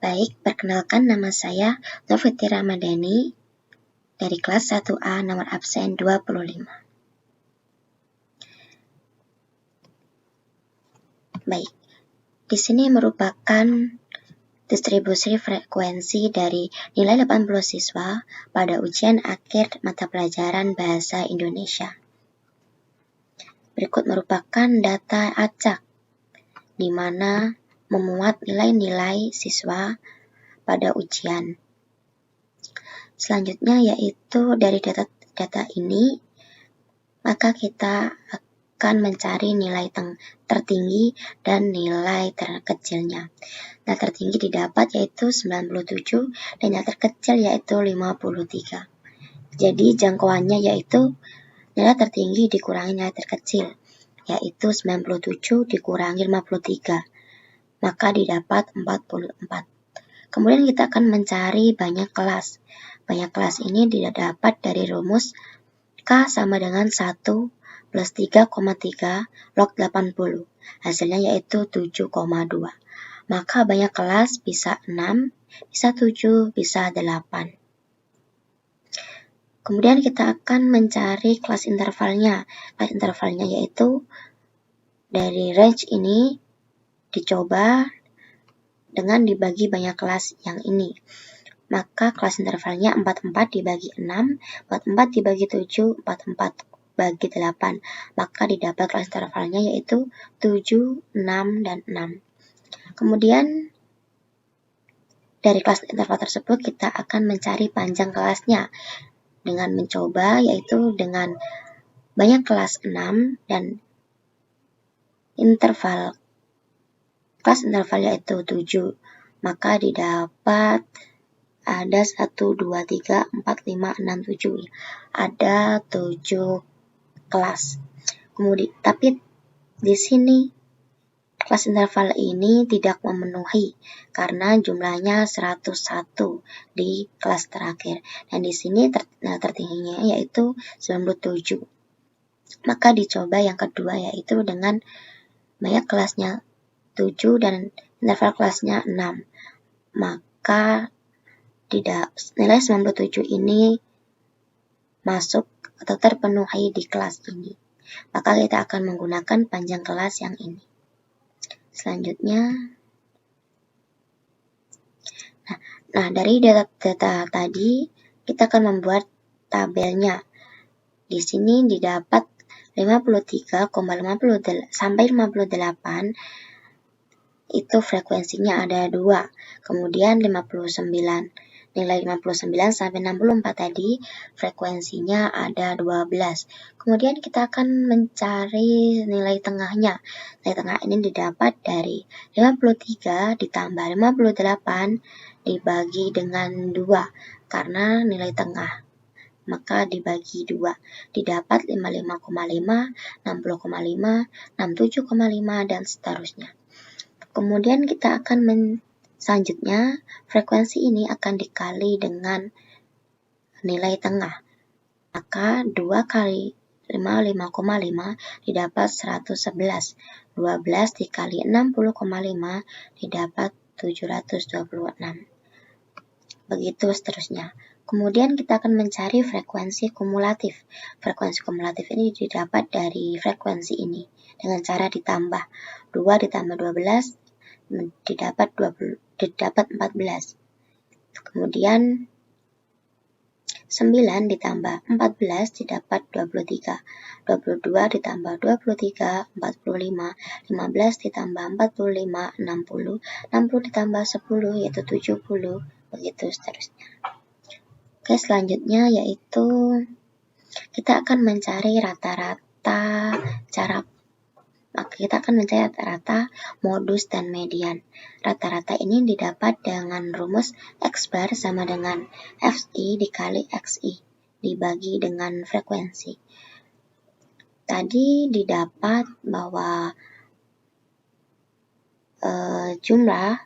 Baik, perkenalkan nama saya Nur Fitri Ramadhani dari kelas 1A nomor absen 25. Baik, di sini merupakan distribusi frekuensi dari nilai 80 siswa pada ujian akhir mata pelajaran Bahasa Indonesia. Berikut merupakan data acak, di mana memuat nilai-nilai siswa pada ujian. Selanjutnya yaitu dari data ini, maka kita akan mencari nilai tertinggi dan nilai terkecilnya. Nilai tertinggi didapat yaitu 97 dan nilai terkecil yaitu 53. Jadi jangkauannya yaitu nilai tertinggi dikurangi nilai terkecil, yaitu 97 dikurangi 53, maka didapat 44. Kemudian kita akan mencari banyak kelas. Banyak kelas ini didapat dari rumus K sama dengan 1 plus 3,3 log 80. Hasilnya yaitu 7,2. Maka banyak kelas bisa 6, bisa 7, bisa 8. Kemudian kita akan mencari kelas intervalnya. Kelas intervalnya yaitu dari range ini dicoba dengan dibagi banyak kelas yang ini. Maka kelas intervalnya 44 dibagi 6, 44 dibagi 7, 44 bagi 8. Maka didapat kelas intervalnya yaitu 7, 6, dan 6. Kemudian dari kelas interval tersebut kita akan mencari panjang kelasnya dengan mencoba, yaitu dengan banyak kelas 6 dan kelas interval yaitu 7, maka didapat ada 1, 2, 3, 4, 5, 6, 7. Ada 7 kelas. Kemudian, tapi di sini kelas interval ini tidak memenuhi karena jumlahnya 101 di kelas terakhir. Dan di sini tertingginya yaitu 97. Maka dicoba yang kedua yaitu dengan banyak kelasnya 7 dan interval kelasnya 6. Maka nilai 97 ini masuk atau terpenuhi di kelas ini. Maka kita akan menggunakan panjang kelas yang ini. Selanjutnya, nah dari data tadi kita akan membuat tabelnya. Di sini didapat 53,50 sampai 58 itu frekuensinya ada 2. Kemudian 59. Nilai 59 sampai 64 tadi frekuensinya ada 12. Kemudian kita akan mencari nilai tengahnya. Nilai tengah ini didapat dari 53 ditambah 58 dibagi dengan 2. Karena nilai tengah, maka dibagi 2. Didapat 55,5, 60,5, 67,5, dan seterusnya. Kemudian kita akan selanjutnya, frekuensi ini akan dikali dengan nilai tengah. Maka 2 kali 55,5 didapat 111. 12 dikali 60,5 didapat 726. Begitu seterusnya. Kemudian kita akan mencari frekuensi kumulatif. Frekuensi kumulatif ini didapat dari frekuensi ini dengan cara ditambah. 2 ditambah 12 didapat 14. Kemudian 9 ditambah 14 didapat 23. 22 ditambah 23, 45. 15 ditambah 45, 60. 60 ditambah 10 yaitu 70. Begitu seterusnya. Oke, selanjutnya yaitu kita akan mencari rata-rata modus dan median. Rata-rata ini didapat dengan rumus X bar sama dengan FI dikali XI dibagi dengan frekuensi. Tadi didapat bahwa jumlah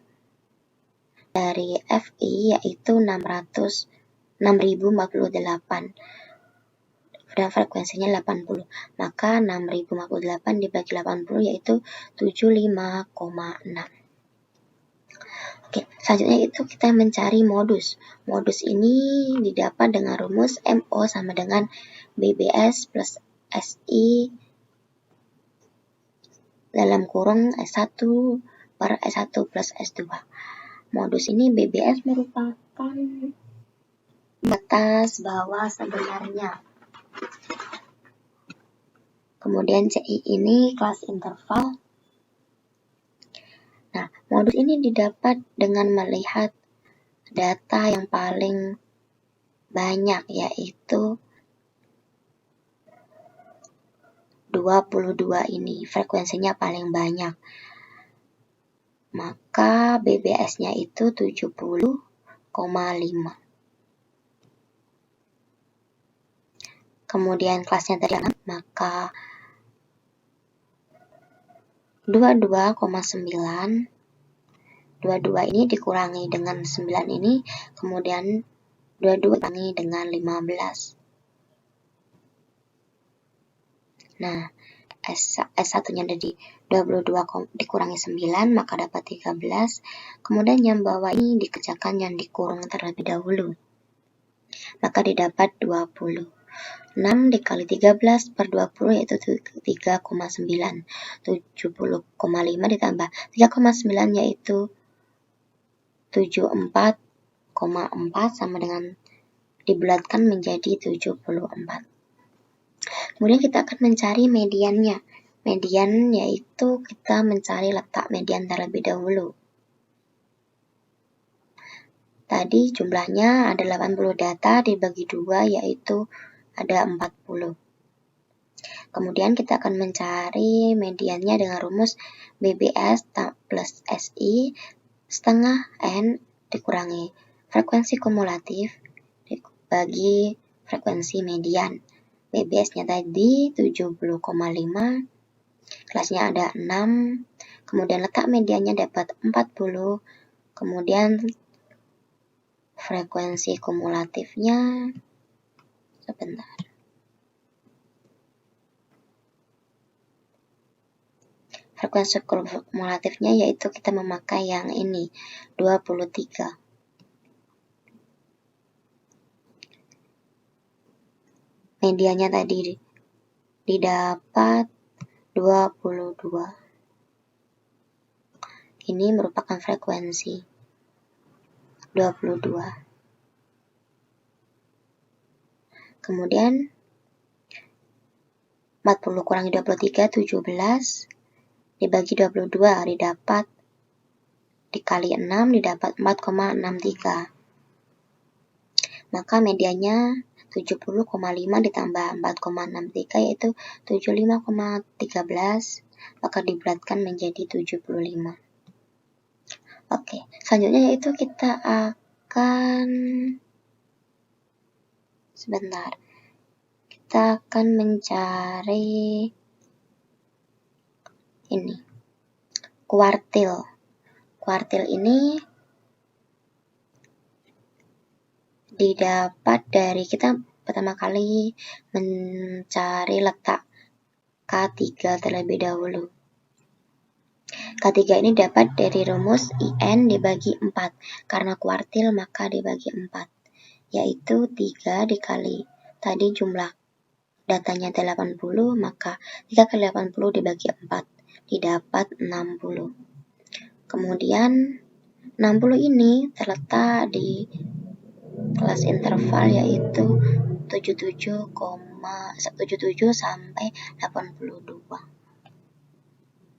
dari FI yaitu 6048. Dan frekuensinya 80. Maka 6048 dibagi 80 yaitu 75,6. Oke, selanjutnya itu kita mencari modus. Modus ini didapat dengan rumus MO sama dengan BBS plus SI dalam kurung S1 per S1 plus S2. Modus ini BBS merupakan batas bawah sebenarnya. Kemudian CI ini kelas interval. Nah, modus ini didapat dengan melihat data yang paling banyak, yaitu 22 ini, frekuensinya paling banyak. Maka BBS-nya itu 70,5. Kemudian kelasnya tadi 6, maka 22,9. 22 ini dikurangi dengan 9 ini, kemudian 22 dikurangi dengan 15. Nah, S1-nya jadi 22 dikurangi 9, maka dapat 13. Kemudian yang bawah ini dikerjakan yang dikurung terlebih dahulu. Maka didapat 20. 6 dikali 13 per 20 yaitu 3,9. 70,5 ditambah 3,9 yaitu 74,4 sama dengan dibulatkan menjadi 74. Kemudian kita akan mencari mediannya. Median yaitu kita mencari letak median terlebih dahulu. Tadi jumlahnya ada 80 data dibagi 2 yaitu ada 40. Kemudian kita akan mencari mediannya dengan rumus BBS plus SI setengah N dikurangi frekuensi kumulatif dibagi frekuensi median. BBS-nya tadi 70,5, kelasnya ada 6, kemudian letak mediannya dapat 40, kemudian frekuensi kumulatifnya, sebentar. Frekuensi kumulatifnya yaitu kita memakai yang ini, 23. Medianya tadi didapat 22. Ini merupakan frekuensi 22. Kemudian 40 kurangi 23, 17. Dibagi 22 didapat dikali 6 didapat 4,63. Maka medianya 70,5 ditambah 4,63 yaitu 75,13, maka dibulatkan menjadi 75. Oke, selanjutnya yaitu kita akan kita akan mencari ini kuartil. Kuartil ini didapat dari kita pertama kali mencari letak K3 terlebih dahulu. K3 ini dapat dari rumus IN dibagi 4. Karena kuartil maka dibagi 4. Yaitu 3 dikali tadi jumlah datanya 80, maka 3 kali 80 dibagi 4. Didapat 60. Kemudian 60 ini terletak di kelas interval yaitu 77 sampai 82.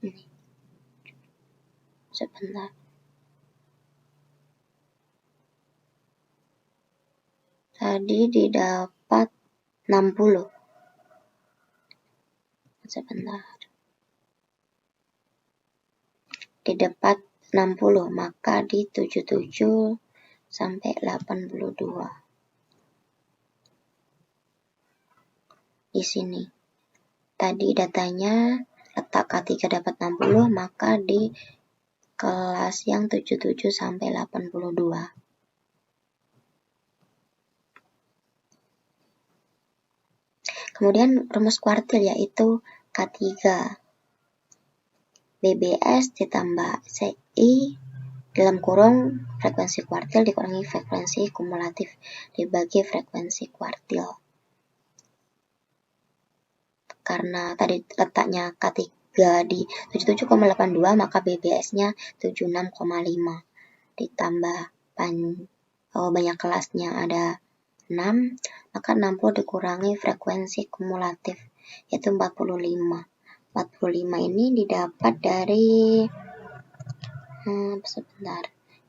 Ini. Sebentar. Tadi didapat 60. Sebentar. Didapat 60, maka di 77 sampai 82. Di sini. Tadi datanya letak K3 dapat 60, maka di kelas yang 77 sampai 82. Kemudian rumus kuartil yaitu K3 BBS ditambah CI dalam kurung frekuensi kuartil dikurangi frekuensi kumulatif dibagi frekuensi kuartil. Karena tadi letaknya K3 di 77,82, maka BBS-nya 76,5. Ditambah banyak kelasnya ada 6, maka 60 dikurangi frekuensi kumulatif, yaitu 45. 45 ini didapat dari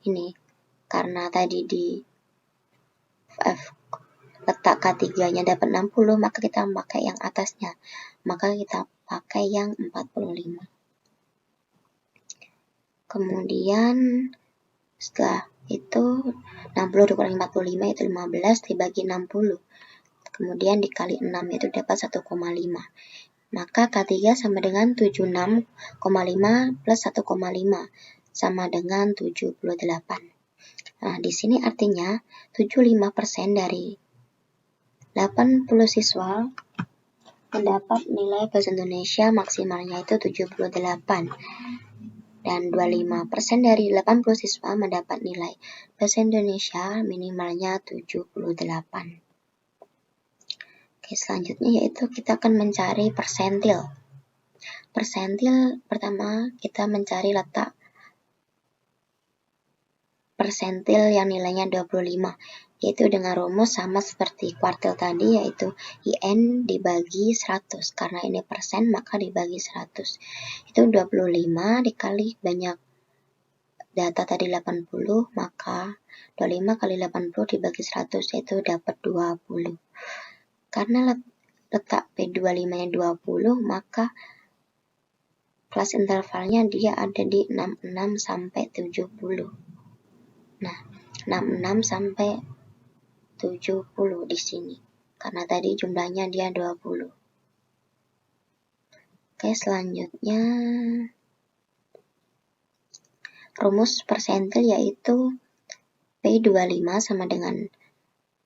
ini, karena tadi di letak K3-nya dapat 60, maka kita pakai yang atasnya, maka kita pakai yang 45. Kemudian setelah itu 60 dikurangi 45 itu 15 dibagi 60. Kemudian dikali 6 itu dapat 1,5. Maka K3 sama dengan 76,5 plus 1,5 sama dengan 78. Nah, di sini artinya 75% dari 80 siswa mendapat nilai bahasa Indonesia maksimalnya itu 78. Dan 25% dari 80 siswa mendapat nilai bahasa Indonesia minimalnya 78. Oke, selanjutnya yaitu kita akan mencari persentil. Persentil pertama kita mencari letak persentil yang nilainya 25, yaitu dengan rumus sama seperti kuartil tadi, yaitu IN dibagi 100. Karena ini persen, maka dibagi 100. Itu 25 dikali banyak data tadi 80, maka 25 kali 80 dibagi 100, yaitu dapat 20. Karena letak P25-nya 20, maka kelas intervalnya dia ada di 66 sampai 70. Nah, 66 sampai 70 di sini. Karena tadi jumlahnya dia 20. Oke, selanjutnya rumus persentil yaitu P25 sama dengan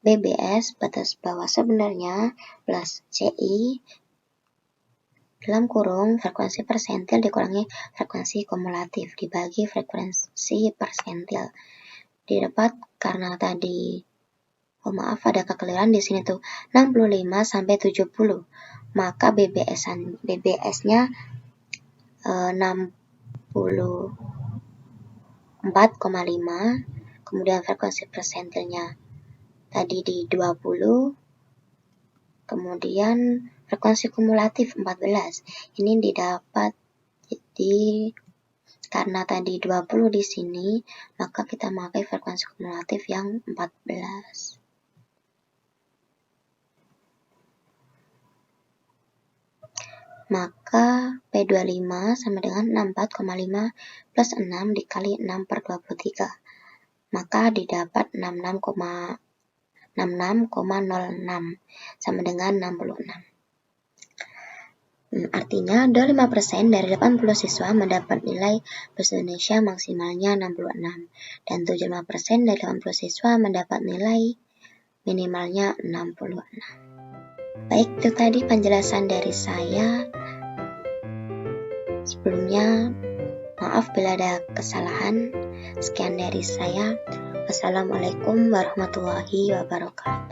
BBS batas bawah sebenarnya plus CI dalam kurung frekuensi persentil dikurangi frekuensi kumulatif dibagi frekuensi persentil. Didapat karena tadi ada kekeliruan di sini tuh 65 sampai 70. Maka BBS-nya 64,5. Kemudian frekuensi persentilnya tadi di 20. Kemudian frekuensi kumulatif 14. Ini didapat karena tadi 20 di sini, maka kita pakai frekuensi kumulatif yang 14. Maka P25 sama dengan 64,5 plus 6 dikali 6 per 23. Maka didapat 66,06 sama dengan 66. Artinya 25% dari 80 siswa mendapat nilai bahasa Indonesia maksimalnya 66. Dan 75% dari 80 siswa mendapat nilai minimalnya 66. Baik, itu tadi penjelasan dari saya. Sebelumnya, maaf bila ada kesalahan. Sekian dari saya. Wassalamualaikum warahmatullahi wabarakatuh.